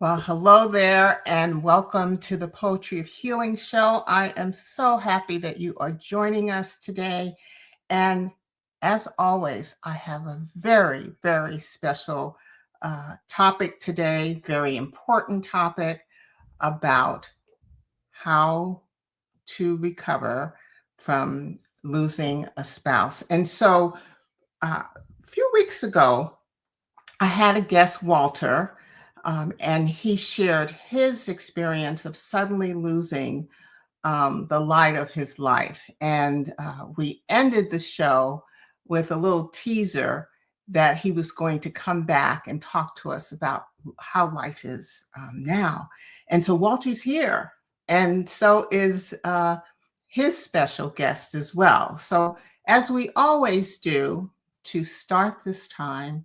Well, hello there, and welcome to the Poetry of Healing show. I am so happy that you are joining us today. And as always, I have a very, very special topic today, very important topic about how to recover from losing a spouse. And so a few weeks ago, I had a guest, Walter, and he shared his experience of suddenly losing the light of his life. And we ended the show with a little teaser that he was going to come back and talk to us about how life is now. And so Walter's here, and so is his special guest as well. So, as we always do to start this time,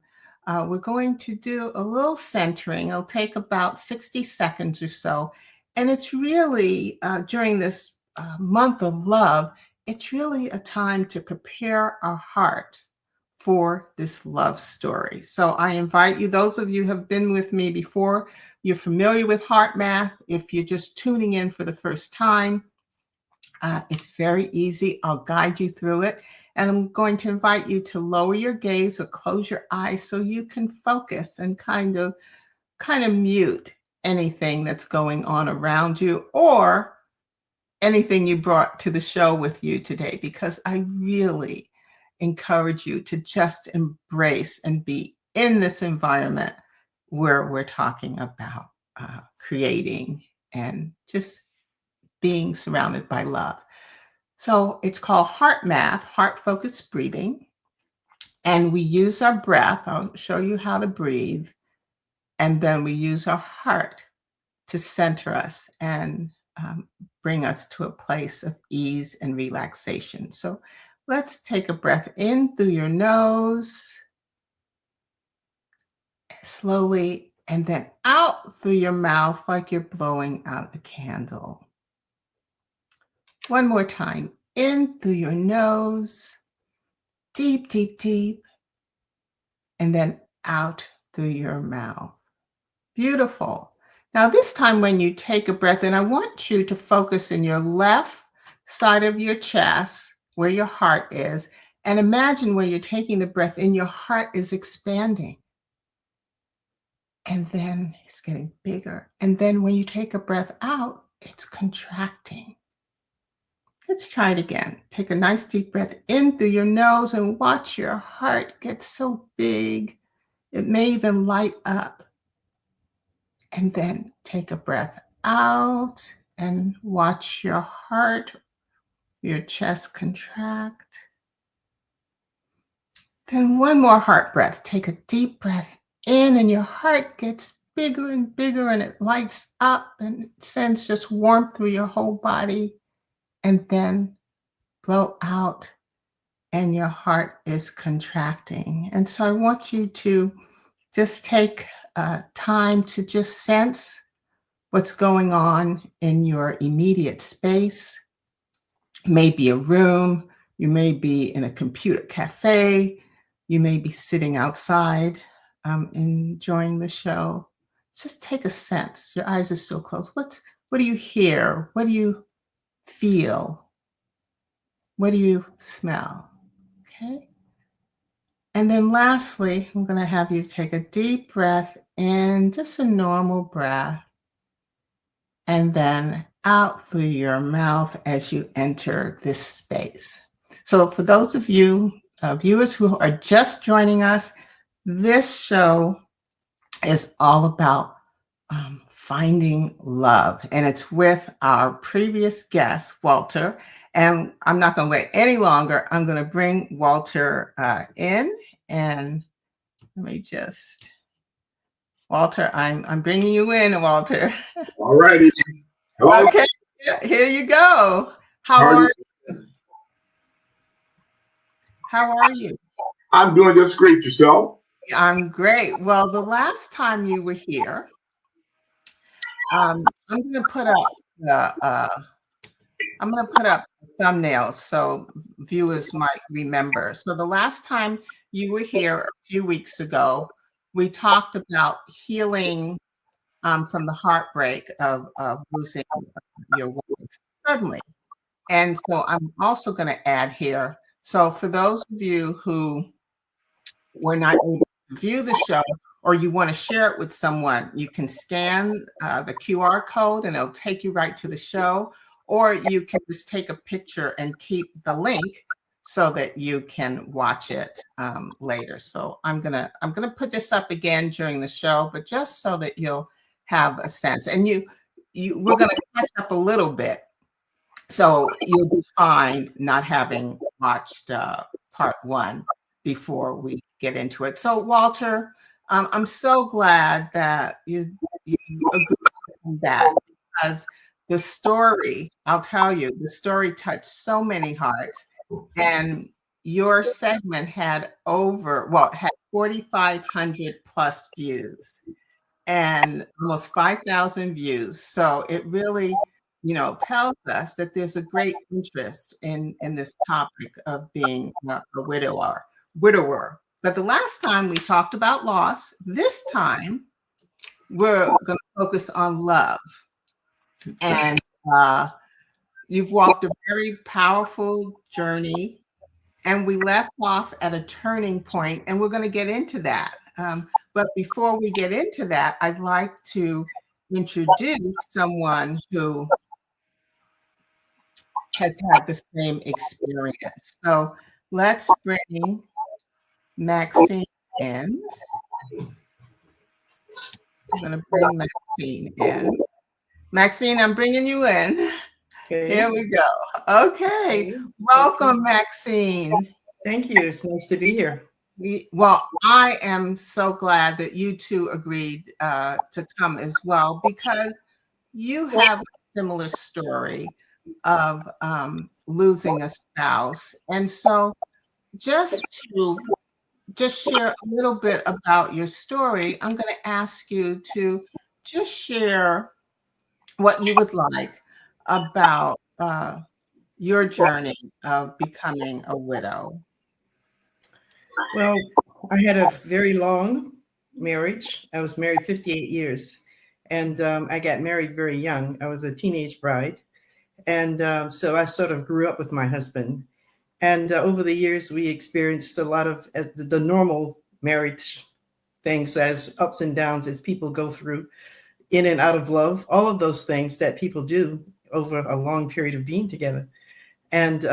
we're going to do a little centering. It'll take about 60 seconds or so. And it's really, during this month of love, it's really a time to prepare our hearts for this love story. So I invite you, those of you who have been with me before, you're familiar with heart math. If you're just tuning in for the first time, it's very easy. I'll guide you through it. And I'm going to invite you to lower your gaze or close your eyes so you can focus and kind of mute anything that's going on around you or anything you brought to the show with you today, because I really encourage you to just embrace and be in this environment where we're talking about creating and just being surrounded by love. So it's called heart math, heart focused breathing. And we use our breath. I'll show you how to breathe. And then we use our heart to center us and bring us to a place of ease and relaxation. So let's take a breath in through your nose, slowly, and then out through your mouth like you're blowing out a candle. One more time, in through your nose, deep, deep, deep, and then out through your mouth. Beautiful. Now, this time when you take a breath in, I want you to focus in your left side of your chest where your heart is, and imagine when you're taking the breath in, your heart is expanding. And then it's getting bigger. And then when you take a breath out, it's contracting. Let's try it again. Take a nice deep breath in through your nose and watch your heart get so big. It may even light up. And then take a breath out and watch your heart, your chest contract. Then one more heart breath. Take a deep breath in and your heart gets bigger and bigger and it lights up and it sends just warmth through your whole body. And then blow out and your heart is contracting. And so I want you to just take time to just sense what's going on in your immediate space. Maybe a room, you may be in a computer cafe, you may be sitting outside enjoying the show. Just take a sense. Your eyes are still closed. What do you hear? What do you feel? What do you smell? Okay. And then lastly, I'm going to have you take a deep breath in, just a normal breath, and then out through your mouth as you enter this space. So for those of you viewers who are just joining us, this show is all about finding love, and it's with our previous guest, Walter. And I'm not going to wait any longer. I'm going to bring Walter in, and let me just, Walter, I'm bringing you in, Walter. All righty. Hello. Okay, here you go. How are you? How are you? I'm doing just great. Yourself? I'm great. Well, the last time you were here, I'm going to put up the I'm going to put up thumbnails so viewers might remember. So the last time you were here a few weeks ago, we talked about healing from the heartbreak of losing your wife suddenly. And so I'm also going to add here. So for those of you who were not able to view the show, or you want to share it with someone, you can scan the QR code and it'll take you right to the show, or you can just take a picture and keep the link so that you can watch it later. So I'm gonna put this up again during the show, but just so that you'll have a sense. And we're gonna catch up a little bit, so you'll be fine not having watched part one before we get into it. So Walter, I'm so glad that you agree with that, because the story, I'll tell you, the story touched so many hearts, and your segment had 4,500 plus views and almost 5,000 views. So it really, tells us that there's a great interest in this topic of being a widower. But the last time we talked about loss, this time we're going to focus on love. And you've walked a very powerful journey, and we left off at a turning point, and we're going to get into that. But before we get into that, I'd like to introduce someone who has had the same experience. So let's bring Maxine in. I'm going to bring Maxine in. Maxine, I'm bringing you in. Okay. Here we go. Okay. Welcome, Maxine. Thank you. It's nice to be here. Well, I am so glad that you two agreed to come as well, because you have a similar story of losing a spouse. And so just share a little bit about your story, I'm going to ask you to just share what you would like about your journey of becoming a widow. Well, I had a very long marriage. I was married 58 years, and I got married very young. I was a teenage bride. And so I sort of grew up with my husband. And over the years, we experienced a lot of the normal marriage things, as ups and downs as people go through in and out of love, all of those things that people do over a long period of being together. And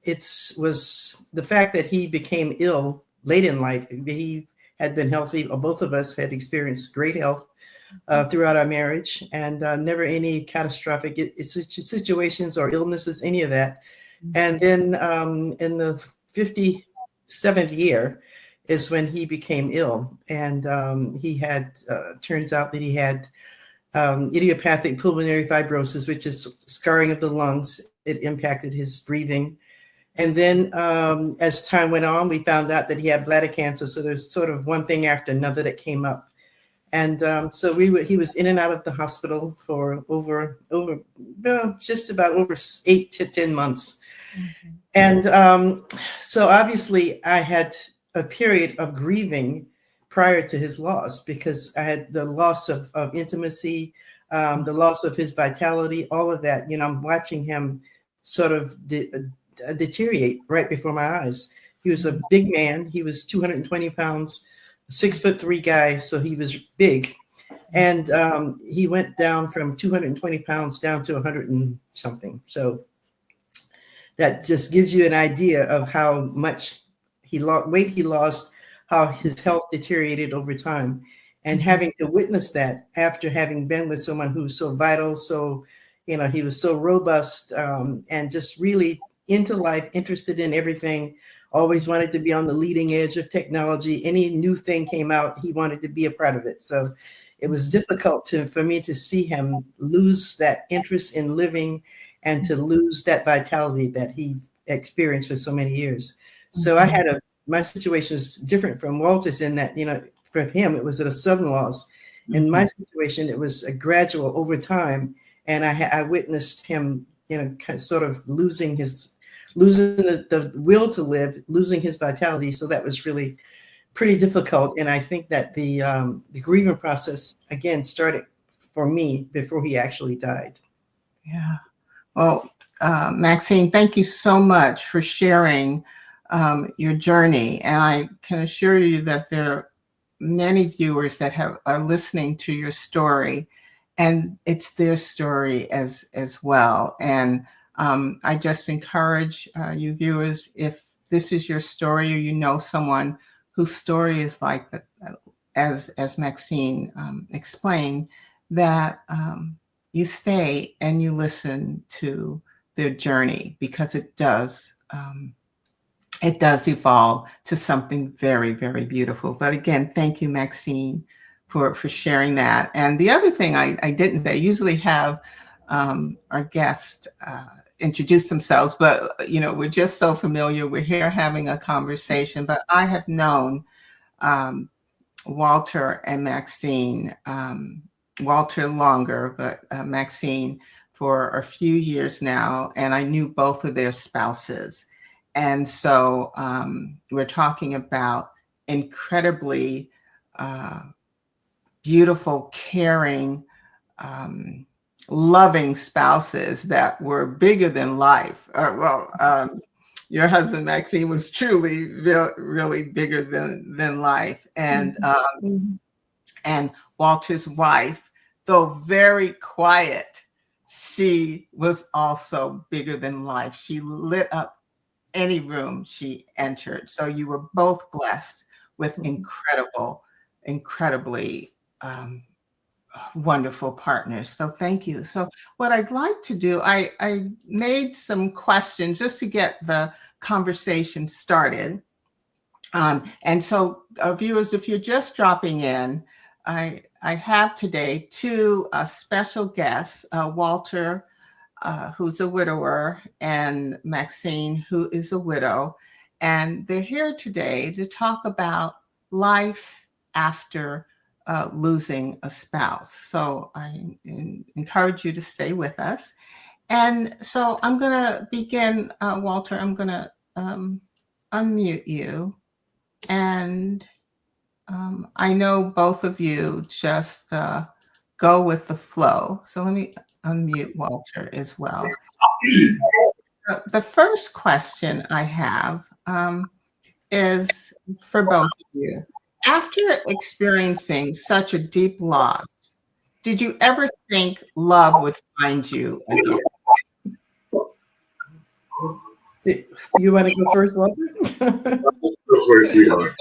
it was the fact that he became ill late in life. He had been healthy. Both of us had experienced great health throughout our marriage, and never any catastrophic situations or illnesses, any of that. And then in the 57th year is when he became ill. And he had, turns out that he had idiopathic pulmonary fibrosis, which is scarring of the lungs. It impacted his breathing. And then as time went on, we found out that he had bladder cancer. So there's sort of one thing after another that came up. And so he was in and out of the hospital for just about over 8 to 10 months. Mm-hmm. And so obviously I had a period of grieving prior to his loss, because I had the loss of intimacy, the loss of his vitality, all of that. I'm watching him sort of deteriorate right before my eyes. He was a big man. He was 220 pounds, 6'3" guy. So he was big. And he went down from 220 pounds down to 100 and something. So that just gives you an idea of how much weight he lost, how his health deteriorated over time. And having to witness that after having been with someone who's so vital, so, he was so robust, and just really into life, interested in everything, always wanted to be on the leading edge of technology. Any new thing came out, he wanted to be a part of it. So it was difficult for me to see him lose that interest in living and to lose that vitality that he experienced for so many years. So I had my situation is different from Walter's in that, for him, it was a sudden loss. In my situation, it was a gradual over time. And I witnessed him, sort of losing the will to live, losing his vitality. So that was really pretty difficult. And I think that the grieving process, again, started for me before he actually died. Yeah. Well, Maxine, thank you so much for sharing your journey. And I can assure you that there are many viewers that are listening to your story, and it's their story as well. And I just encourage you viewers, if this is your story or you know someone whose story is like that, as Maxine explained, that you stay and you listen to their journey, because it does evolve to something very, very beautiful. But again, thank you, Maxine, for sharing that. And the other thing I didn't say, I usually have our guests introduce themselves, but we're just so familiar. We're here having a conversation, but I have known Walter and Maxine, Walter longer, but Maxine for a few years now, and I knew both of their spouses. And so we're talking about incredibly beautiful, caring, loving spouses that were bigger than life. Your husband, Maxine, was truly really bigger than life. And and Walter's wife, though very quiet, she was also bigger than life. She lit up any room she entered. So you were both blessed with incredibly wonderful partners. So thank you. So what I'd like to do, I made some questions just to get the conversation started. And so viewers, if you're just dropping in, I have today two special guests, Walter, who's a widower, and Maxine, who is a widow. And they're here today to talk about life after losing a spouse. So I encourage you to stay with us. And so I'm going to begin, Walter, I'm going to unmute you. And I know both of you just go with the flow. So let me unmute Walter as well. The first question I have is for both of you. After experiencing such a deep loss, did you ever think love would find you again? You want to go first, Walter? Go first, sweetheart.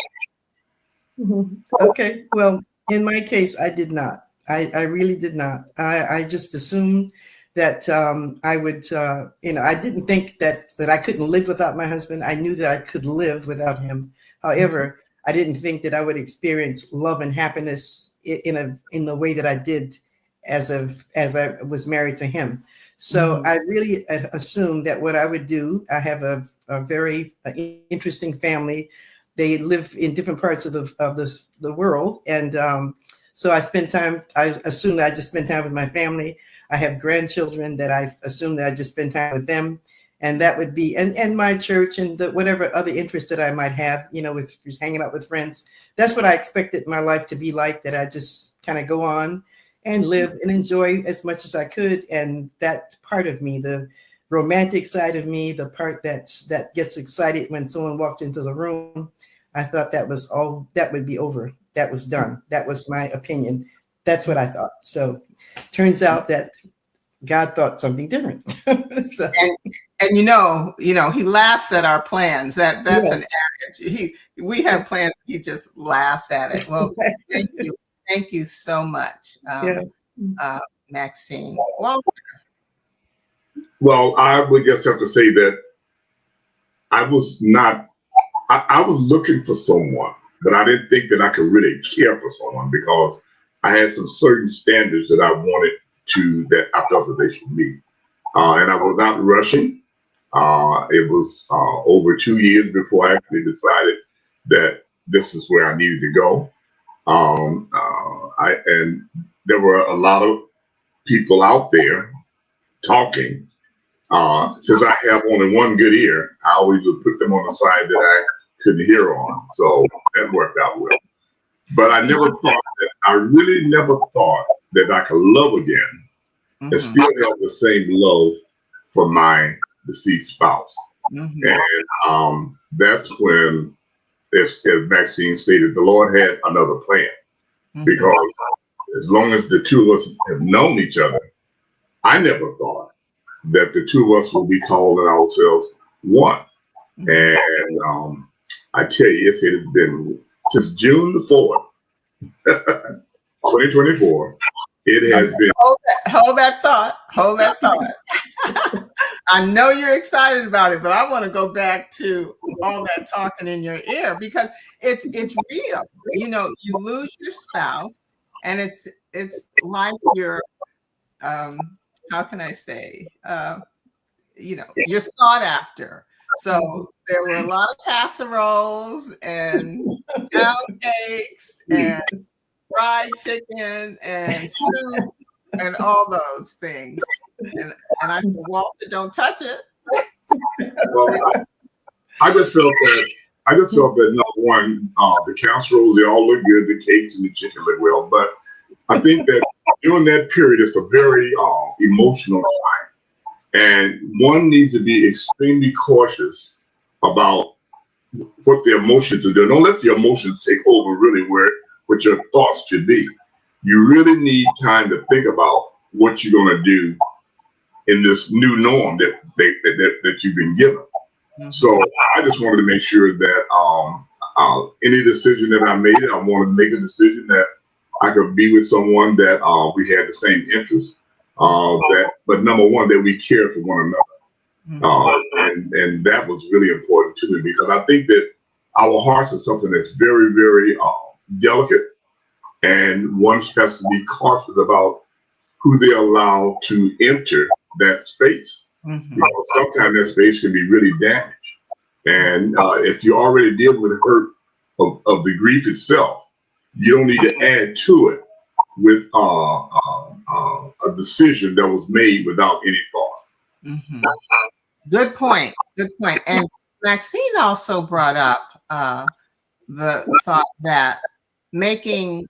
Okay. Well, in my case, I did not. I really did not. I just assumed that I would, I didn't think that I couldn't live without my husband. I knew that I could live without him. However, I didn't think that I would experience love and happiness in the way that I did as I was married to him. So I really assumed that what I would do, I have a very interesting family. They live in different parts of the world. And so I assume that I just spend time with my family. I have grandchildren that I assume that I just spend time with them. And that would be, and my church and whatever other interests that I might have, with just hanging out with friends. That's what I expected my life to be like, that I just kind of go on and live and enjoy as much as I could. And that part of me, the romantic side of me, the part that gets excited when someone walked into the room, I thought that was all, that would be over. That was done. That was my opinion. That's what I thought. So turns out that God thought something different. So. And he laughs at our plans. That's Yes. an adage. We have plans. He just laughs at it. Well, thank you so much, Maxine. Well, I would just have to say that I was not. I was looking for someone, but I didn't think that I could really care for someone, because I had some certain standards that I wanted that I felt that they should meet. And I was not rushing. It was over 2 years before I actually decided that this is where I needed to go. And there were a lot of people out there talking. Since I have only one good ear, I always would put them on the side that I couldn't hear on. So that worked out well. But I really never thought that I could love again and still have the same love for my deceased spouse. And that's when, as Maxine stated, the Lord had another plan. Because as long as the two of us have known each other, I never thought that the two of us would be calling ourselves one. And I tell you, it has been since June the 4th, 2024. It has been. Hold that thought. Hold that thought. I know you're excited about it, but I want to go back to all that talking in your ear because it's real. You know, you lose your spouse, and it's like you're how can I say you know, you're sought after. So there were a lot of casseroles and pound cakes and fried chicken and soup and all those things. And I said, Walter, don't touch it. Well, I just felt that number one, the casseroles, they all look good, the cakes and the chicken look well, but I think that during that period, it's a very emotional time. And one needs to be extremely cautious about what the emotions are doing. Don't let the emotions take over really what your thoughts should be. You really need time to think about what you're going to do in this new norm that you've been given. So I just wanted to make sure that any decision that I made, I want to make a decision that I could be with someone that we had the same interests. But number one, that we care for one another. And that was really important to me because I think that our hearts are something that's very, very delicate. And one has to be cautious about who they allow to enter that space. Because sometimes that space can be really damaged. And if you're already dealing with hurt of the grief itself, you don't need to add to it with a decision that was made without any thought. Good point. Good point. And Maxine also brought up the thought that making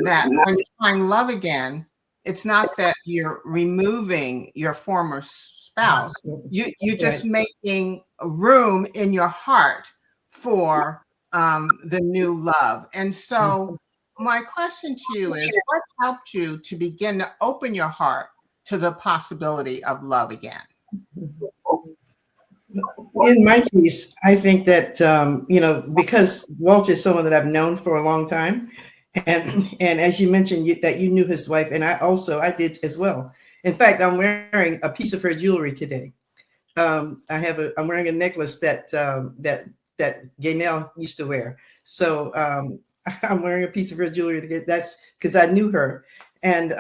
that when you find love again, it's not that you're removing your former spouse. You're just making room in your heart for the new love. And so my question to you is, what helped you to begin to open your heart to the possibility of love again? In my case, I think that, because Walter is someone that I've known for a long time. And as you mentioned that you knew his wife, and I did as well. In fact, I'm wearing a piece of her jewelry today. I'm wearing a necklace that Gaynell used to wear. So I'm wearing a piece of her jewelry. That's because I knew her, and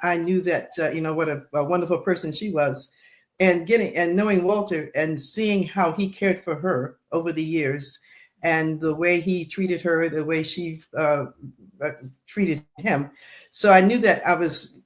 I knew that what a wonderful person she was, and knowing Walter and seeing how he cared for her over the years, and the way he treated her, the way she treated him. So I knew that I was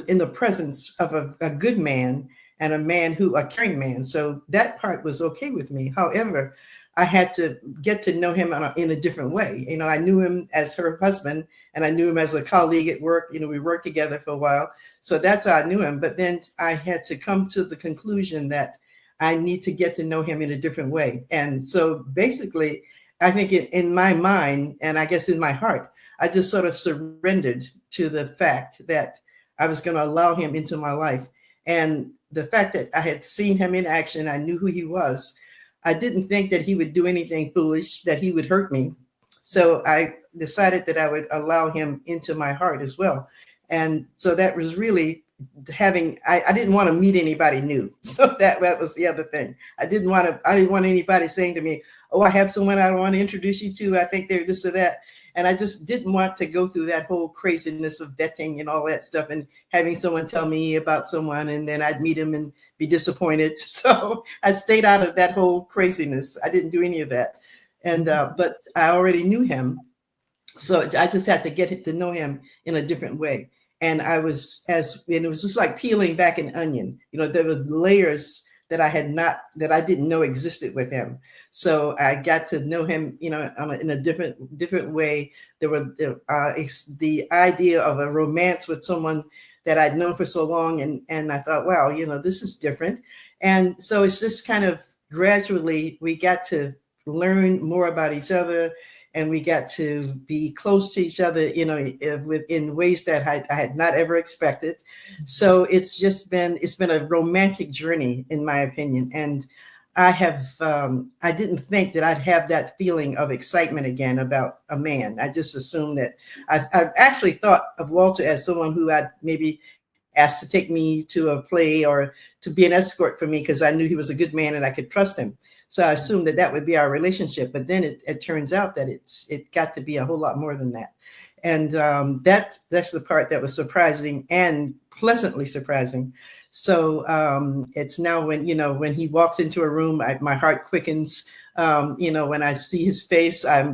in the presence of a good man and a caring man. So that part was okay with me. However, I had to get to know him in a different way. I knew him as her husband, and I knew him as a colleague at work. We worked together for a while. So that's how I knew him. But then I had to come to the conclusion that I need to get to know him in a different way. And so basically, I think in my mind, and I guess in my heart, I just sort of surrendered to the fact that I was going to allow him into my life. And the fact that I had seen him in action, I knew who he was. I didn't think that he would do anything foolish, that he would hurt me. So I decided that I would allow him into my heart as well. And so that was really I didn't want to meet anybody new. So that was the other thing. I didn't want anybody saying to me, oh, I have someone I want to introduce you to. I think they're this or that. And I just didn't want to go through that whole craziness of vetting and all that stuff and having someone tell me about someone and then I'd meet him and be disappointed. So I stayed out of that whole craziness. I didn't do any of that. And but I already knew him. So I just had to get to know him in a different way. And it was just like peeling back an onion. There were layers that I didn't know existed with him. So I got to know him, in a different way. There were the idea of a romance with someone that I'd known for so long, and I thought, wow, this is different. And so it's just kind of gradually we got to learn more about each other, and we got to be close to each other, in ways that I had not ever expected. So it's been a romantic journey, in my opinion. And I didn't think that I'd have that feeling of excitement again about a man. I just assumed that I've actually thought of Walter as someone who I'd maybe asked to take me to a play or to be an escort for me, because I knew he was a good man and I could trust him. So I assumed that would be our relationship. But then it turns out that it got to be a whole lot more than that. And that's the part that was surprising and pleasantly surprising. So it's now when he walks into a room, my heart quickens. When I see his face, I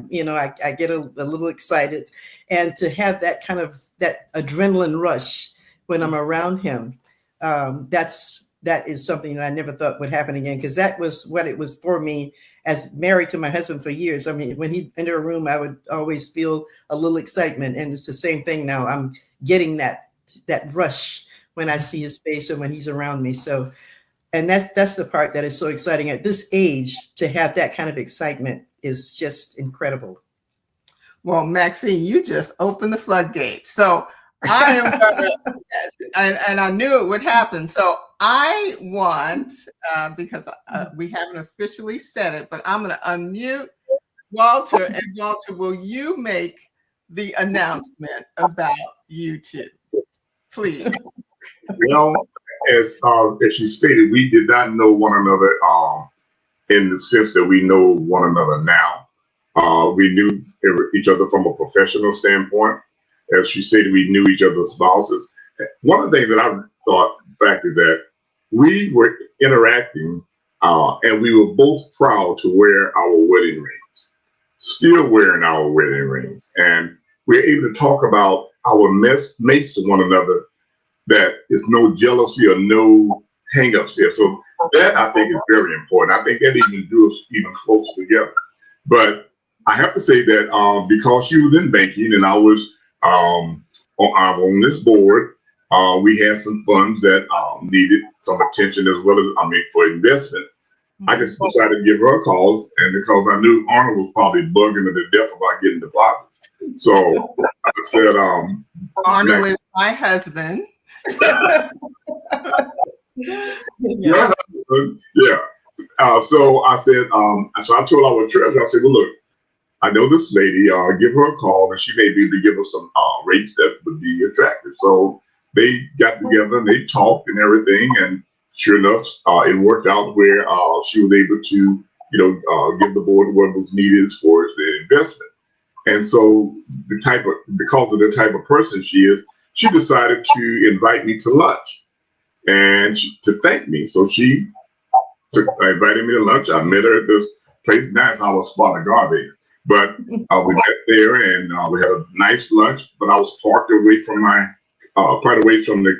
get a little excited, and to have that kind of that adrenaline rush when I'm around him, that is something that I never thought would happen again, because that was what it was for me as married to my husband for years. I mean, when he entered a room, I would always feel a little excitement, and it's the same thing now. I'm getting that rush when I see his face and when he's around me. So, and that's the part that is so exciting at this age. To have that kind of excitement is just incredible. Well, Maxine, you just opened the floodgates. So I am gonna, and I knew it would happen. So I want, because we haven't officially said it, but I'm going to unmute Walter. And Walter, will you make the announcement about you two, please? As she stated, we did not know one another in the sense that we know one another now. We knew each other from a professional standpoint. As she stated, we knew each other's spouses. One of the things that I thought back is that we were interacting, and we were both proud to wear our wedding rings, still wearing our wedding rings. And we're able to talk about our mates to one another, that is no jealousy or no hang-ups there. So that, I think, is very important. I think that even drew us even closer together. But I have to say that because she was in banking and I was on this board, we had some funds that needed some attention as well as, for investment. I just decided to give her a call, and because I knew Arnold was probably bugging her to death about getting deposits. So I said, Arnold is my husband. Yeah. So I said, so I told our treasurer, I said, well, look, I know this lady, give her a call, and she may be able to give us some rates that would be attractive. So they got together and they talked and everything, and sure enough, it worked out where she was able to, give the board what was needed as far as the investment. And so because of the type of person she is, she decided to invite me to lunch and to thank me. So she invited me to lunch. I met her at this place. Nice, I was spot of garbage. But we met there and we had a nice lunch, but I was parked away from quite away from the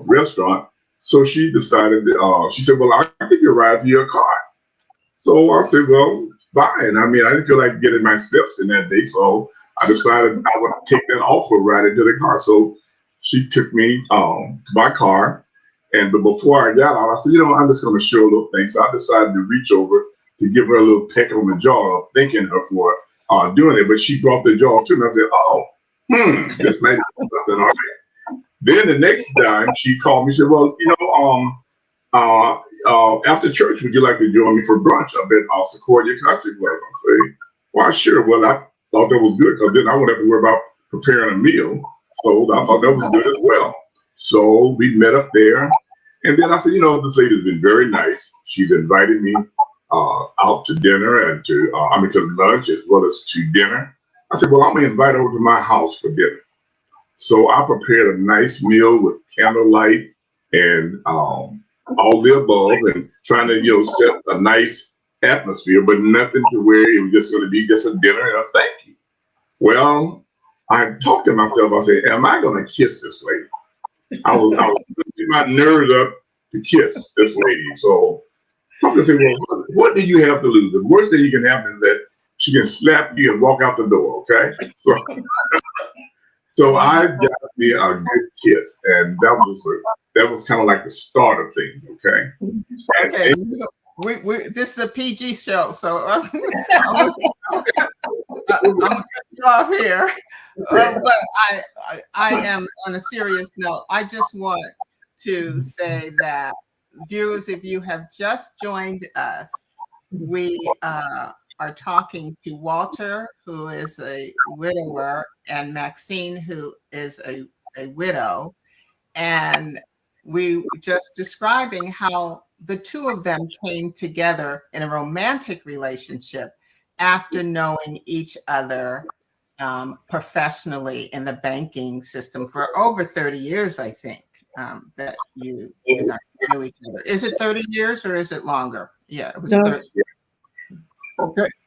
restaurant. So she decided, she said, well, I'll give you a ride to your car. So I said, well, fine. I didn't feel like getting my steps in that day. So I decided I would take that offer right into the car. So she took me to my car. But before I got out, I said, I'm just going to show a little thing. So I decided to reach over to give her a little peck on the jaw, thanking her for doing it. But she brought the jaw to me. I said, this may be something. All right. Then the next time she called me, she said, well, after church, would you like to join me for brunch up at Sequoia Country Club? I say, well, sure. Well, I thought that was good because then I wouldn't have to worry about preparing a meal. So I thought that was good as well. So we met up there. And then I said, this lady's been very nice. She's invited me out to dinner and to lunch as well as to dinner. I said, well, I'm going to invite her over to my house for dinner. So I prepared a nice meal with candlelight and all the above, and trying to, set a nice atmosphere, but nothing to where it was just going to be just a dinner and a thank you. Well, I talked to myself. I said, am I going to kiss this lady? I was putting my nerves up to kiss this lady. So Some people say, well, what do you have to lose? The worst thing you can happen is that she can slap you and walk out the door, okay? So I got me a good kiss, and that was kind of like the start of things, okay? Okay, we this is a PG show, so I'm gonna cut you off here. But I am on a serious note. I just want to say that viewers, if you have just joined us, we are talking to Walter, who is a widower, and Maxine, who is a widow. And we were just describing how the two of them came together in a romantic relationship after knowing each other professionally in the banking system for over 30 years, I think, that you guys knew each other. Is it 30 years or is it longer? Yeah, it was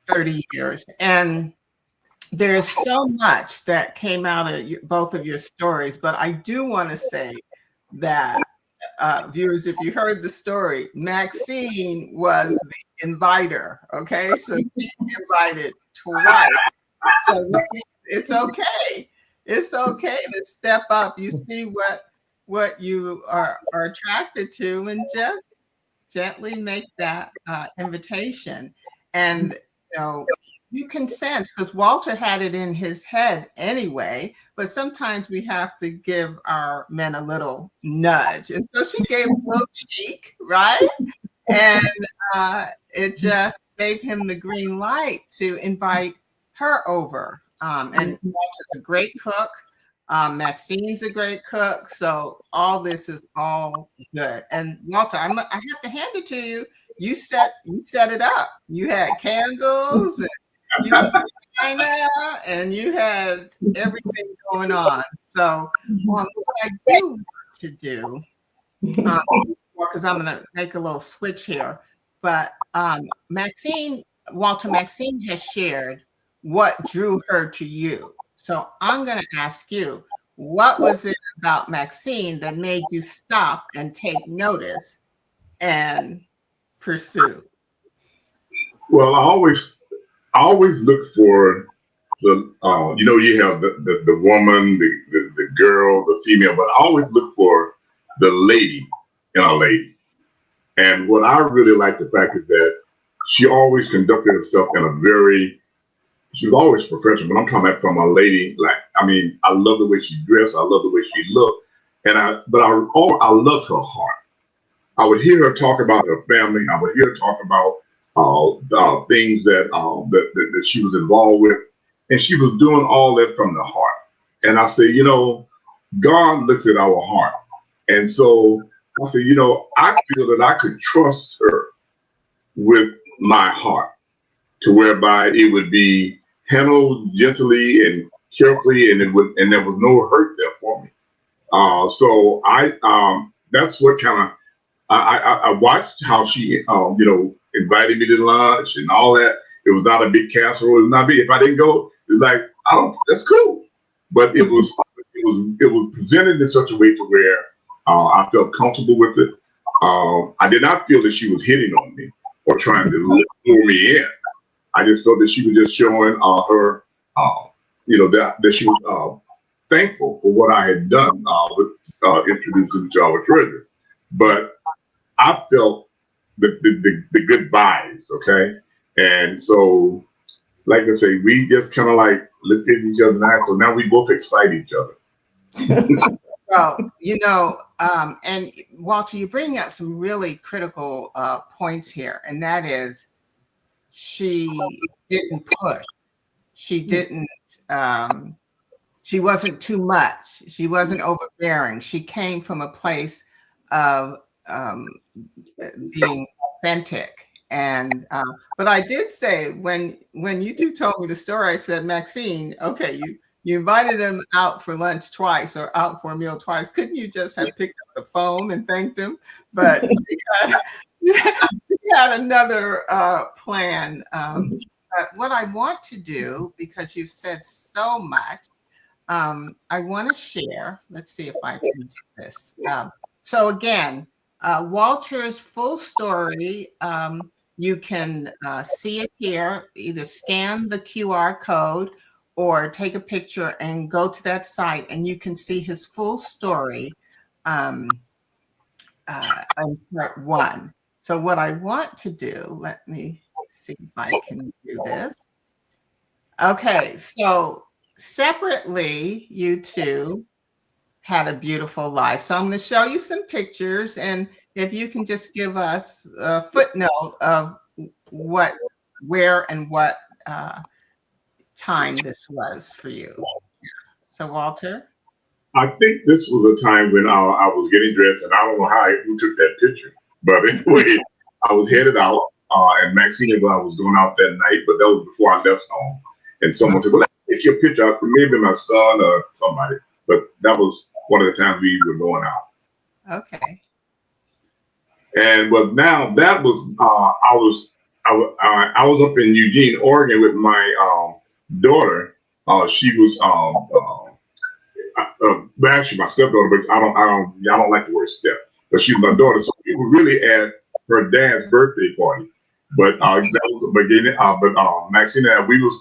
30 years. And there's so much that came out of both of your stories, but I do want to say that viewers, if you heard the story, Maxine was the inviter. Okay, so she invited twice. So it's okay. It's okay to step up. You see what you are attracted to, and just gently make that invitation. And you can sense, because Walter had it in his head anyway, but sometimes we have to give our men a little nudge. And so she gave a little cheek, right? And it just gave him the green light to invite her over. And Walter's a great cook. Maxine's a great cook. So all this is all good. And Walter, I have to hand it to you. You set it up. You had candles, and you had China, and you had everything going on. So what I do want to do, because I'm going to make a little switch here, but Walter Maxine has shared what drew her to you. So I'm going to ask you, what was it about Maxine that made you stop and take notice and pursue? Well, I always look for the you have the woman, the girl, the female, but I always look for the lady in a lady. And what I really like the fact is that she always conducted herself in a she was always professional, but I'm coming from a lady. I love the way she dressed. I love the way she looked. I loved her heart. I would hear her talk about her family. I would hear her talk about things that she was involved with. And she was doing all that from the heart. And I say, God looks at our heart. And so I say, I feel that I could trust her with my heart, to whereby it would be handled gently and carefully, and there was no hurt there for me. So that's what kind of I watched how she invited me to lunch and all that. It was not a big casserole. It was not big. If I didn't go, it's like, that's cool. But it was presented in such a way to where I felt comfortable with it. I did not feel that she was hitting on me or trying to lure me in. I just felt that she was just showing her, that she was thankful for what I had done with introducing to our treasure. But I felt the good vibes, okay? And so, like I say, we just kind of like looked at each other in the eye. So now we both excite each other. Well, and Walter, you bring up some really critical points here, and that is she didn't push. She didn't, she wasn't too much. She wasn't overbearing. She came from a place of being authentic. And but I did say when you two told me the story, I said, Maxine, okay, you invited him out for lunch twice or out for a meal twice. Couldn't you just have picked up the phone and thanked him? But she had another plan. But what I want to do, because you've said so much, I want to share. Let's see if I can do this. So again, Walter's full story, you can see it here. Either scan the QR code or take a picture and go to that site, and you can see his full story in part one. So what I want to do, let me see if I can do this. Okay, so separately, you two had a beautiful life. So I'm going to show you some pictures, and if you can just give us a footnote of what, where, and what time this was for you. So Walter? I think this was a time when I was getting dressed, and I don't know who took that picture. But anyway, I was headed out, and Maxine and I was going out that night, but that was before I left home. And someone said, "Well, let's take your picture." Maybe my son or somebody. But that was one of the times we were going out. Okay. And but now that was I was up in Eugene, Oregon with my daughter. She was actually my stepdaughter, but I don't like the word step, but she's my daughter. So we were really at her dad's birthday party. But that was the beginning. But Maxine and I, we were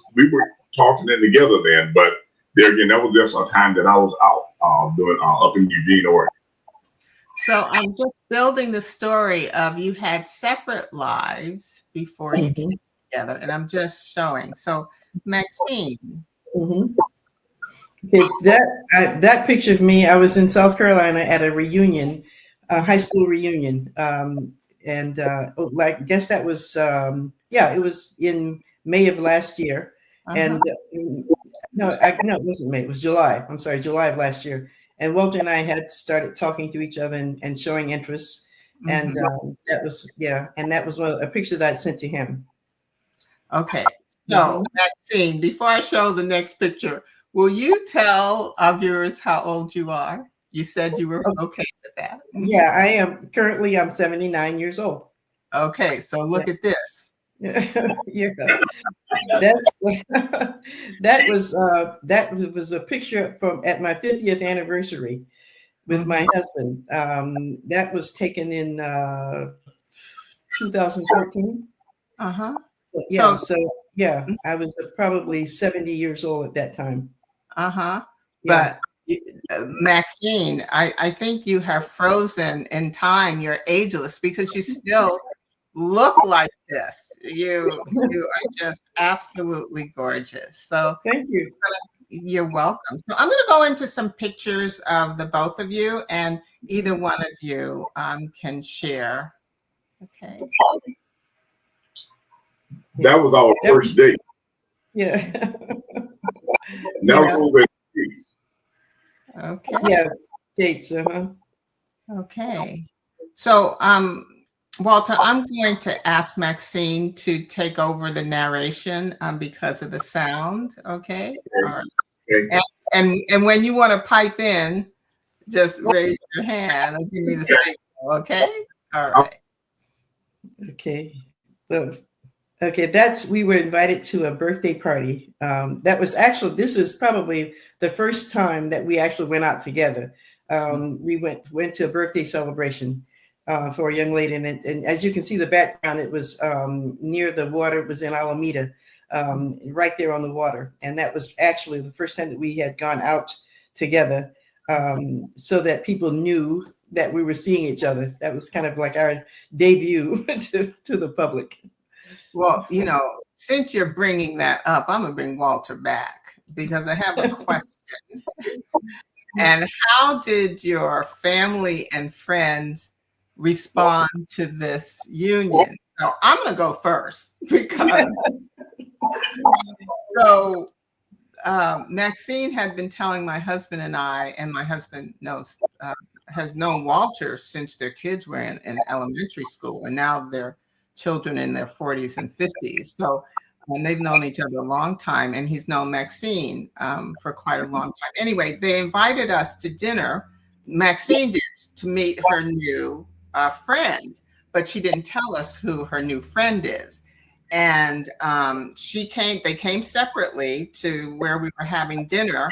talking in together then. But there again, that was just a time that I was out doing up in Eugene, Oregon. So I'm just building the story of you had separate lives before you came together, and I'm just showing. So Maxine. Okay, that picture of me, I was in South Carolina at a reunion, a high school reunion, and like guess that was it was in May of last year, and no, it wasn't May, it was July. I'm sorry, July of last year. And Walter and I had started talking to each other and showing interest, and that was and that was a picture that I sent to him. Okay, so Maxine, before I show the next picture, will you tell our viewers how old you are? You said you were okay with that. Yeah, I am. Currently, I'm 79 years old. Okay, so look at this. Yeah, that was a picture from at my 50th anniversary with my husband. That was taken in 2014. I was probably 70 years old at that time. But Maxine, I think you have frozen in time. You're ageless because you still look like this. You are just absolutely gorgeous. So thank you. You're welcome. So I'm going to go into some pictures of the both of you, and either one of you can share. Okay. That was our first date. Yeah. That was over at States. Okay. Yes, States. Okay. So, Walter, I'm going to ask Maxine to take over the narration because of the sound. Okay. All right. Okay. And when you want to pipe in, just raise your hand and give me the signal. Okay. All right. Okay. Well, okay. We were invited to a birthday party. This was probably the first time that we actually went out together. We went to a birthday celebration for a young lady, and as you can see the background, it was near the water. It was in Alameda, right there on the water, and that was actually the first time that we had gone out together, so that people knew that we were seeing each other. That was kind of like our debut to the public. Well, since you're bringing that up, I'm gonna bring Walter back because I have a question. And how did your family and friends respond to this union? So I'm going to go first because Maxine had been telling my husband and I, and my husband has known Walter since their kids were in elementary school, and now they're children in their 40s and 50s. So and they've known each other a long time, and he's known Maxine for quite a long time. Anyway, they invited us to dinner. Maxine did, to meet her new friend, but she didn't tell us who her new friend is. And they came separately to where we were having dinner.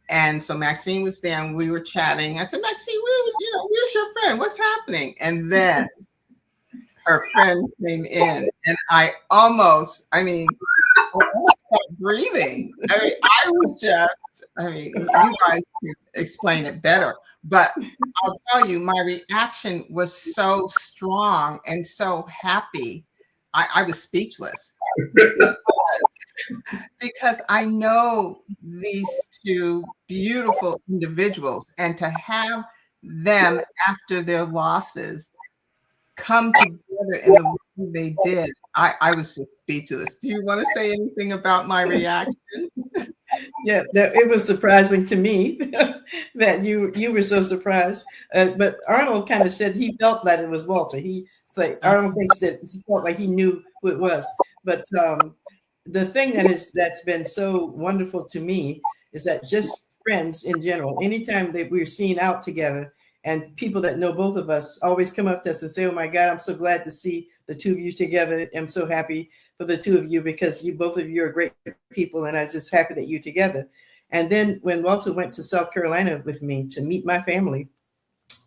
And so Maxine was there and we were chatting. I said, Maxine, where's your friend? What's happening? And then her friend came in and I almost stopped breathing. You guys can explain it better. But I'll tell you, my reaction was so strong and so happy. I was speechless because I know these two beautiful individuals, and to have them after their losses come together in the way they did, I was just speechless. Do you want to say anything about my reaction? Yeah, it was surprising to me that you were so surprised. But Arnold kind of said he felt that it was Walter. Arnold thinks that he felt like he knew who it was. But the thing that's been so wonderful to me is that just friends in general, anytime that we're seen out together, and people that know both of us always come up to us and say, "Oh my God, I'm so glad to see the two of you together. I'm so happy for the two of you because both of you are great people, and I'm just happy that you're together." And then when Walter went to South Carolina with me to meet my family,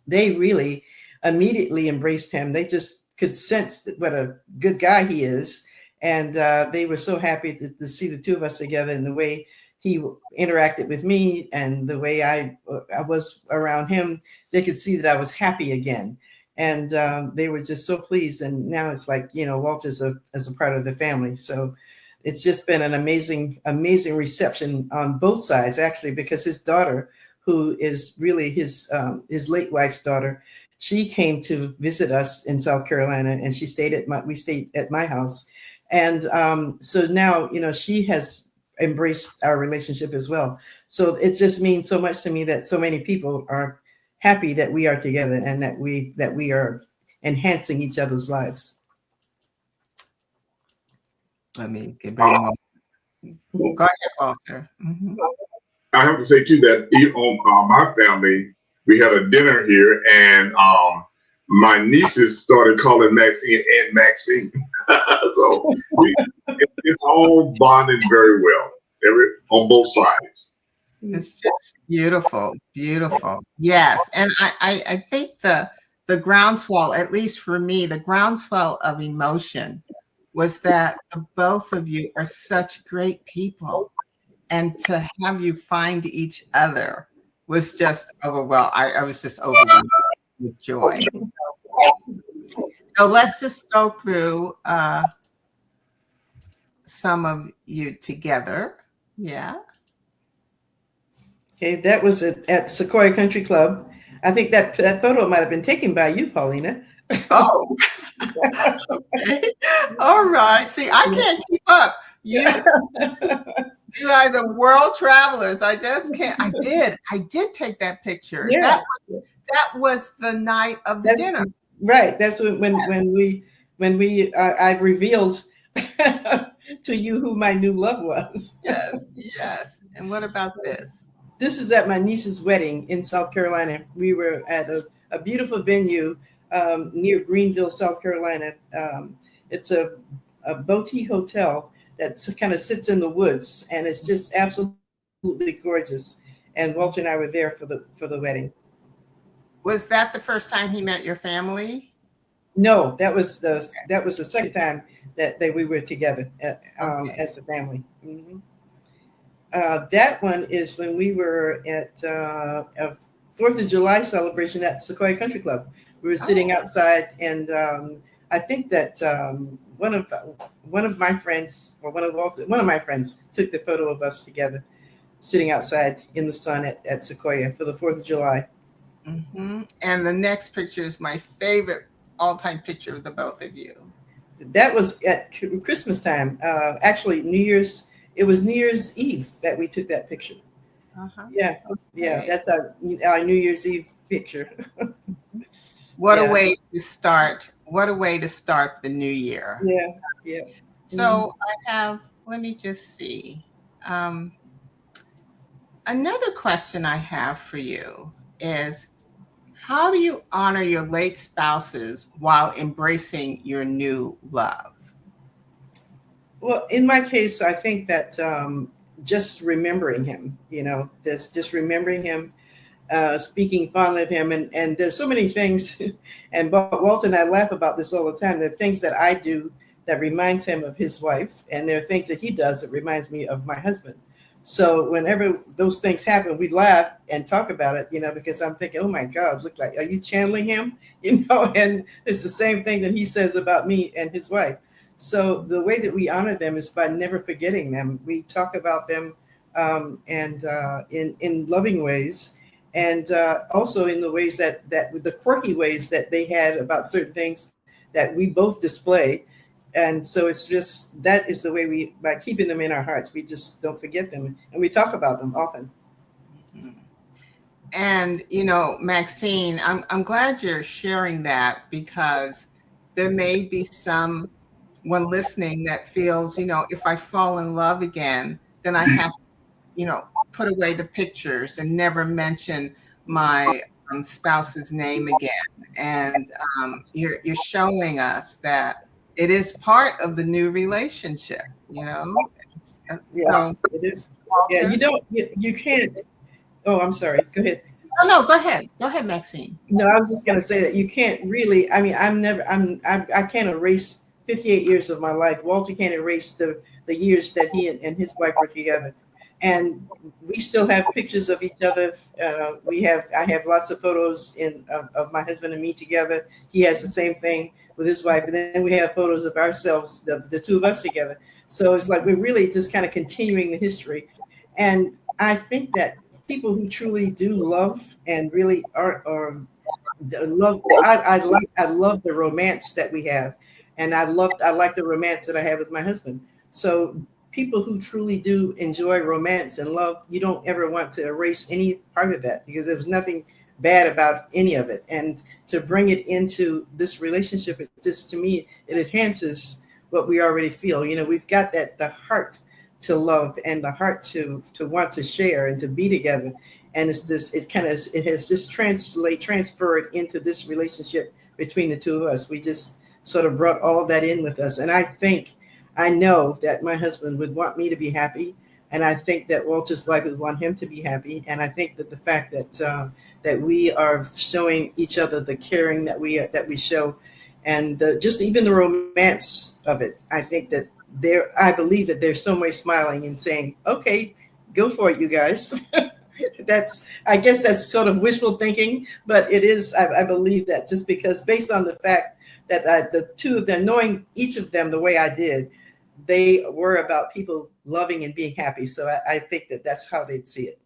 they really immediately embraced him. They just could sense what a good guy he is. And they were so happy to see the two of us together, and the way he interacted with me and the way I was around him. They could see that I was happy again. And they were just so pleased. And now it's like, Walter's as a part of the family. So it's just been an amazing, amazing reception on both sides, actually, because his daughter, who is really his late wife's daughter, she came to visit us in South Carolina, and we stayed at my house. And so now, she has embraced our relationship as well. So it just means so much to me that so many people are happy that we are together and that we are enhancing each other's lives. Let me get ready. Go ahead, Walter. Mm-hmm. I have to say too that on my family, we had a dinner here, and my nieces started calling Maxine Aunt Maxine. So it's all bonded very well, on both sides. It's just beautiful, beautiful. Yes, and I think the groundswell, at least for me, the groundswell of emotion was that the both of you are such great people, and to have you find each other was just overwhelmed. I was just overwhelmed with joy. So let's just go through some of you together. Yeah. Okay, that was at Sequoia Country Club. I think that photo might have been taken by you, Paulina. Oh, okay. All right. See, I can't keep up. You guys are world travelers. I just can't. I did take that picture. Yeah. That was the night of the dinner. Right. That's when I revealed to you who my new love was. Yes. And what about this? This is at my niece's wedding in South Carolina. We were at a beautiful venue near Greenville, South Carolina. It's a boutique hotel that kind of sits in the woods, and it's just absolutely gorgeous. And Walter and I were there for the wedding. Was that the first time he met your family? No, that was the second time that we were together as a family. Mm-hmm. That one is when we were at a 4th of July celebration at Sequoia Country Club. We were sitting outside, and I think that one of my friends, or one of my friends, took the photo of us together, sitting outside in the sun at Sequoia for the 4th of July. Mm-hmm. And the next picture is my favorite all-time picture of the both of you. That was at Christmas time. Actually, it was New Year's Eve that we took that picture. Uh-huh. Yeah, okay. Yeah, that's our New Year's Eve picture. What a way to start! What a way to start the new year. Yeah. So I have. Let me just see. Another question I have for you is, how do you honor your late spouses while embracing your new love? Well, in my case, I think that just remembering him, that's just remembering him, speaking fondly of him. And there's so many things, and Walter and I laugh about this all the time. There are things that I do that reminds him of his wife, and there are things that he does that reminds me of my husband. So whenever those things happen, we laugh and talk about it, because I'm thinking, oh my God, look like, are you channeling him? And it's the same thing that he says about me and his wife. So the way that we honor them is by never forgetting them. We talk about them, and in loving ways, and also in the ways that the quirky ways that they had about certain things that we both display. And so it's just, that is the way by keeping them in our hearts, we just don't forget them, and we talk about them often. And, Maxine, I'm glad you're sharing that, because there may be someone listening that feels, if I fall in love again, then I have to, put away the pictures and never mention my spouse's name again. And you're showing us that it is part of the new relationship, Yes, so, it is. Yeah, you can't. Oh, I'm sorry. Go ahead. Oh, no, go ahead. Go ahead, Maxine. No, I was just going to say that you can't really, I mean, I can't erase 58 years of my life. Walter can't erase the years that he and his wife were together. And we still have pictures of each other. I have lots of photos of my husband and me together. He has the same thing with his wife. And then we have photos of ourselves, the two of us together. So it's like we're really just kind of continuing the history. And I think that people who truly do love and really are love, I love the romance that we have. And I like the romance that I have with my husband. So people who truly do enjoy romance and love, you don't ever want to erase any part of that, because there's nothing bad about any of it. And to bring it into this relationship, it just, to me, it enhances what we already feel. We've got the heart to love and the heart to want to share and to be together. And it has just transferred into this relationship between the two of us. We just sort of brought all of that in with us. And I know that my husband would want me to be happy. And I think that Walter's wife would want him to be happy. And I think that the fact that we are showing each other the caring that we show, and just even the romance of it, I think that I believe that they're somewhere smiling and saying, okay, go for it, you guys. I guess that's sort of wishful thinking, but it is, I believe that, just because based on the fact that the two of them, knowing each of them the way I did, they were about people loving and being happy. So I think that that's how they'd see it.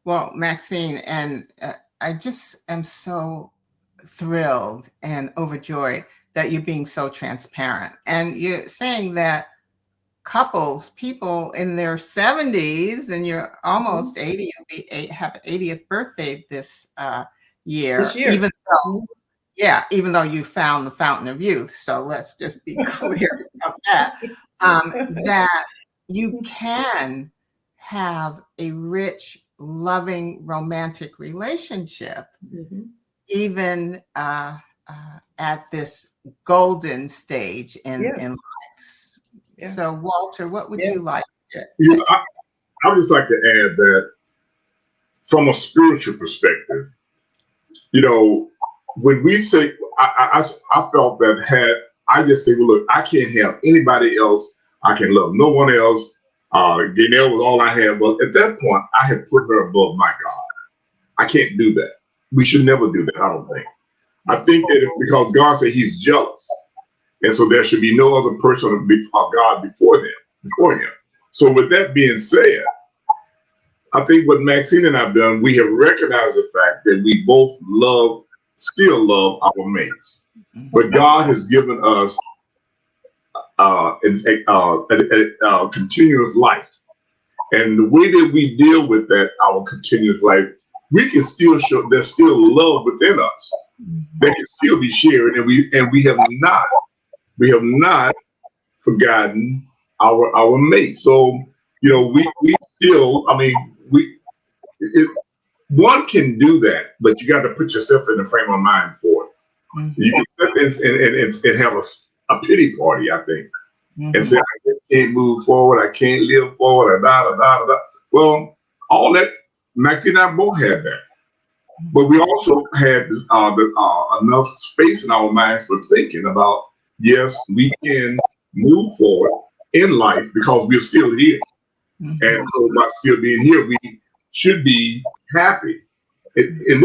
Well, Maxine, and I just am so thrilled and overjoyed that you're being so transparent. And you're saying that people in their 70s, and you're almost 80, you'll have an 80th birthday this year. This year. Even though you found the fountain of youth. So let's just be clear about that. That you can have a rich, loving, romantic relationship, even at this golden stage in life. Yeah. So, Walter, what would you like to I would just like to add that from a spiritual perspective, when we say, I felt that I just say, well, look, I can't have anybody else. I can love no one else. Danielle was all I had. But at that point, I had put her above my God. I can't do that. We should never do that, I don't think. I think that because God said he's jealous. And so there should be no other person of God before him. So with that being said, I think what Maxine and I have done, we have recognized the fact that we both still love our mates. But God has given us a continuous life. And the way that we deal with that, our continuous life, we can still show there's still love within us that can still be shared. And we have not forgotten our mates. So, we still, one can do that, but you got to put yourself in the frame of mind for it. You can sit and have a pity party, I think. and say, I just can't move forward, I can't live forward, and da da da da da. Well, all that, Maxine and I both had that. But we also had enough space in our minds for thinking about, yes, we can move forward in life because we're still here. And so by still being here, we should be happy. In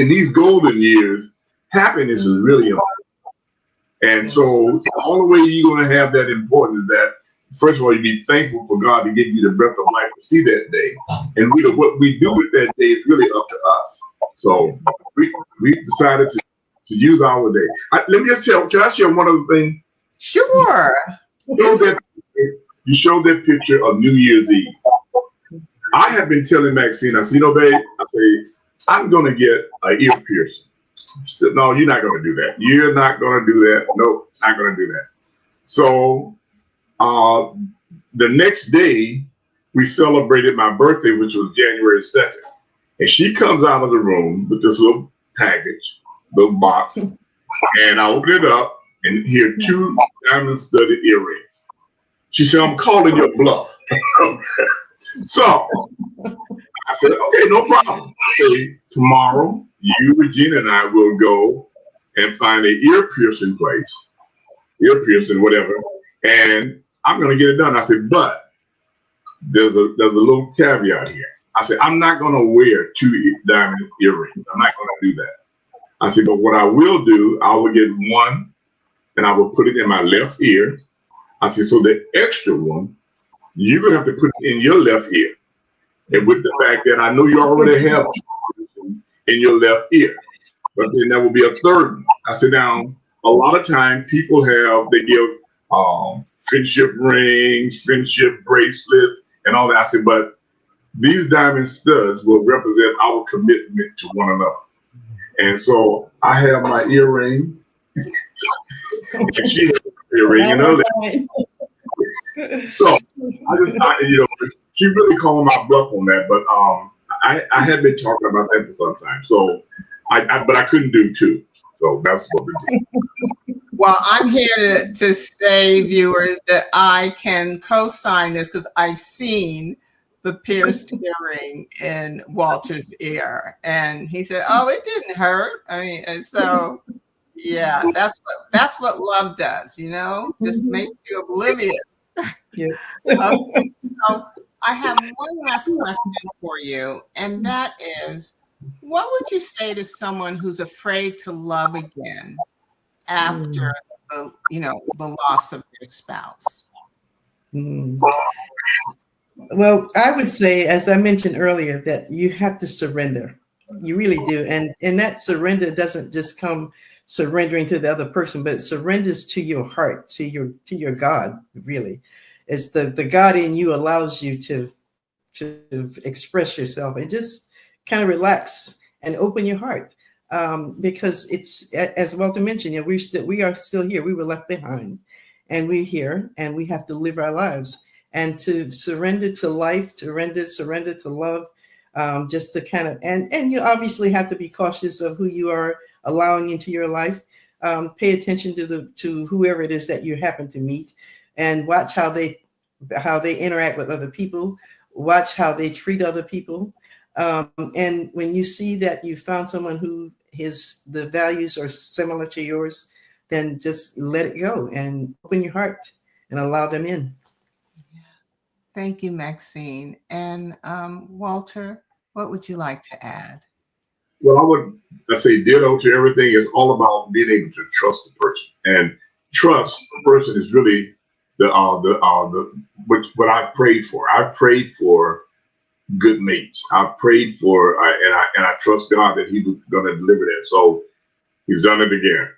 these golden years, happiness is really important. And so the only way you're going to have that importance is that, first of all, you be thankful for God to give you the breath of life to see that day. And what we do with that day is really up to us. So we decided to use our day. Let me just can I share one other thing? Sure. You showed that picture of New Year's Eve. I have been telling Maxine, I said, babe, I say, I'm going to get an ear piercing. She said, no, you're not going to do that. You're not going to do that. No, not going to do that. So the next day, we celebrated my birthday, which was January 2nd. And she comes out of the room with this little package, little box, and I open it up and hear 2 diamond-studded earrings. She said, I'm calling your bluff. So I said, okay, no problem. I said, tomorrow, you, Regina, and I will go and find an ear piercing place, whatever, and I'm going to get it done. I said, but there's a little caveat here. I said, I'm not going to wear 2 diamond earrings. I'm not going to do that. I said, but what I will do, I will get one and I will put it in my left ear. I said, so the extra one, you're going to have to put it in your left ear. And with the fact that I know you already have in your left ear, but then there will be a third one. I said, now, a lot of times people they give friendship rings, friendship bracelets, and all that. I said, but these diamond studs will represent our commitment to one another. And so I have my earring, and she has an earring in her left. So she really called my bluff on that, but I had been talking about that for some time. So but I couldn't do 2. So that's what we did. Well, I'm here to say, viewers, that I can co-sign this because I've seen the pierced earring in Walter's ear, and he said, "Oh, it didn't hurt." I mean, and so yeah, that's what love does, just makes you oblivious. Yes. Okay, so I have one last question for you, and that is, what would you say to someone who's afraid to love again after the loss of their spouse? Well, I would say, as I mentioned earlier, that you have to surrender. You really do. And that surrender doesn't just come surrendering to the other person, but it surrenders to your heart, to your God, really. It's the God in you allows you to express yourself and just kind of relax and open your heart. Because it's, as Walter mentioned, we are still here. We were left behind, and we're here, and we have to live our lives. And to surrender to life, surrender to love, just to kind of, and you obviously have to be cautious of who you are allowing into your life. Pay attention to whoever it is that you happen to meet, and watch how they interact with other people. Watch how they treat other people. And when you see that you found someone who the values are similar to yours, then just let it go and open your heart and allow them in. Thank you, Maxine. And Walter, what would you like to add? Well, I say ditto to everything. It's all about being able to trust the person, and trust the person is really what I prayed for. I prayed for good mates. I prayed for, and I trust God that He was going to deliver that. So He's done it again.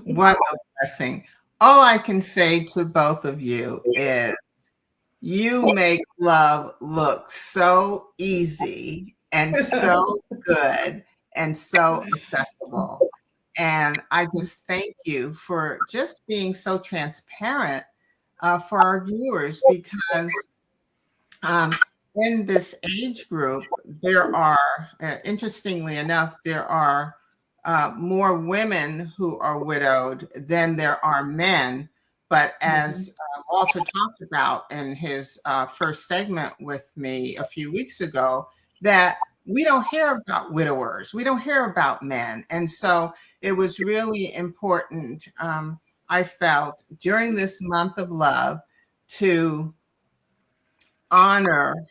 What a blessing! All I can say to both of you is, you make love look so easy and so good and so accessible. And I just thank you for just being so transparent for our viewers, because in this age group, there are, interestingly enough, there are more women who are widowed than there are men. But as Walter talked about in his first segment with me a few weeks ago, that we don't hear about widowers, we don't hear about men. And so it was really important, I felt, during this month of love to honor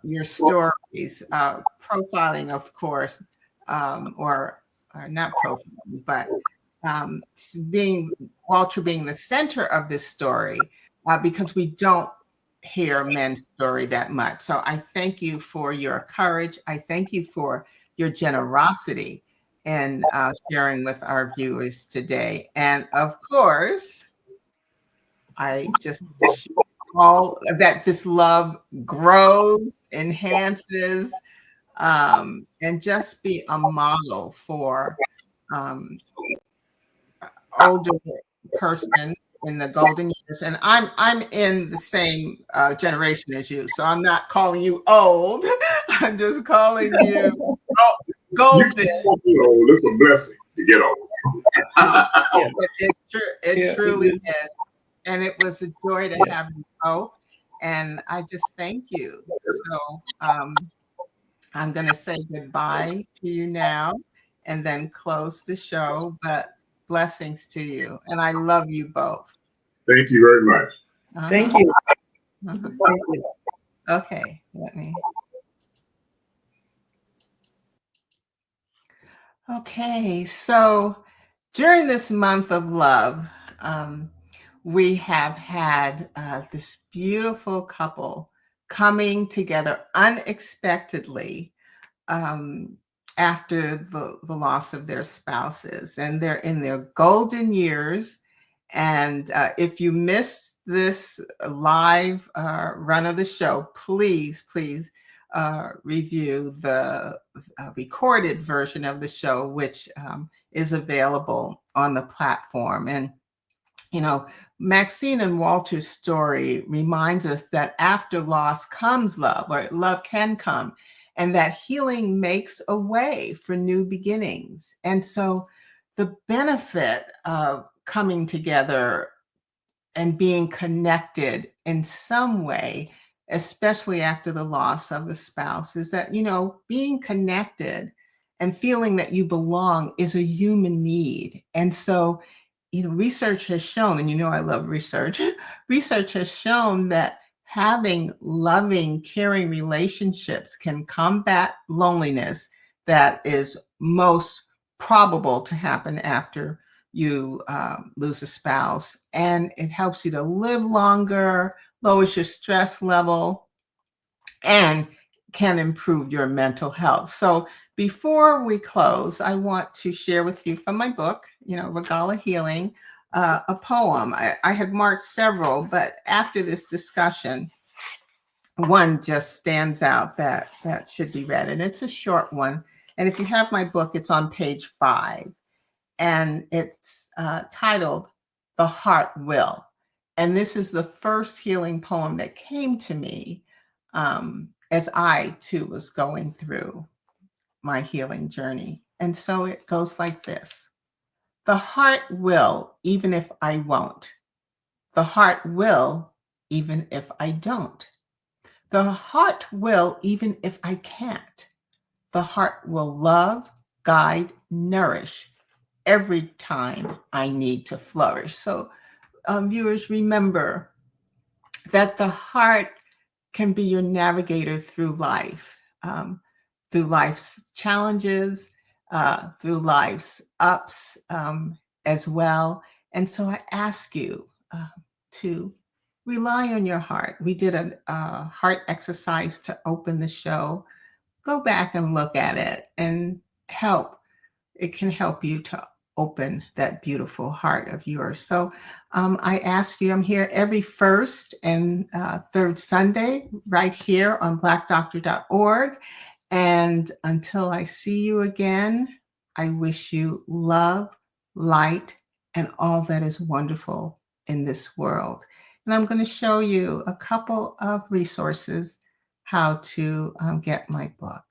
your stories, profiling, of course, or not profiling, but being Walter being the center of this story, because we don't hear men's story that much. So I thank you for your courage. I thank you for your generosity in sharing with our viewers today. And of course, I just wish you all that this love grows, enhances, and just be a model for older person in the golden years. And I'm in the same generation as you, so I'm not calling you old. I'm just calling you golden. It's a blessing to get old. It truly is. And it was a joy to have you both. And I just thank you. So I'm going to say goodbye to you now and then close the show. But blessings to you. And I love you both. Thank you very much. Thank you. Uh-huh. Thank you. Okay, let me. Okay, so during this month of love, we have had this beautiful couple coming together unexpectedly after the loss of their spouses, and they're in their golden years. And if you missed this live run of the show, please review the recorded version of the show, which is available on the platform. And you know, Maxine and Walter's story reminds us that after loss comes love, or love can come, and that healing makes a way for new beginnings. And so the benefit of coming together and being connected in some way, especially after the loss of the spouse, is that, you know, being connected and feeling that you belong is a human need. And so, you know, research has shown, and you know I love research, research has shown that having loving, caring relationships can combat loneliness that is most probable to happen after you lose a spouse. And it helps you to live longer, lowers your stress level, and can improve your mental health. So before we close, I want to share with you from my book, you know, Regala Healing, a poem. I had marked several, but after this discussion, one just stands out that should be read. And it's a short one. And if you have my book, it's on page 5. And it's titled The Heart Will. And this is the first healing poem that came to me as I too was going through my healing journey. And so it goes like this. The heart will, even if I won't. The heart will, even if I don't. The heart will, even if I can't. The heart will love, guide, nourish every time I need to flourish. So viewers, remember that the heart can be your navigator through life, through life's challenges, through life's ups as well. And so I ask you to rely on your heart. We did a heart exercise to open the show. Go back and look at it and help. It can help you to open that beautiful heart of yours. So I ask you, I'm here every first and third Sunday right here on blackdoctor.org. And until I see you again, I wish you love, light, and all that is wonderful in this world. And I'm going to show you a couple of resources how to get my book.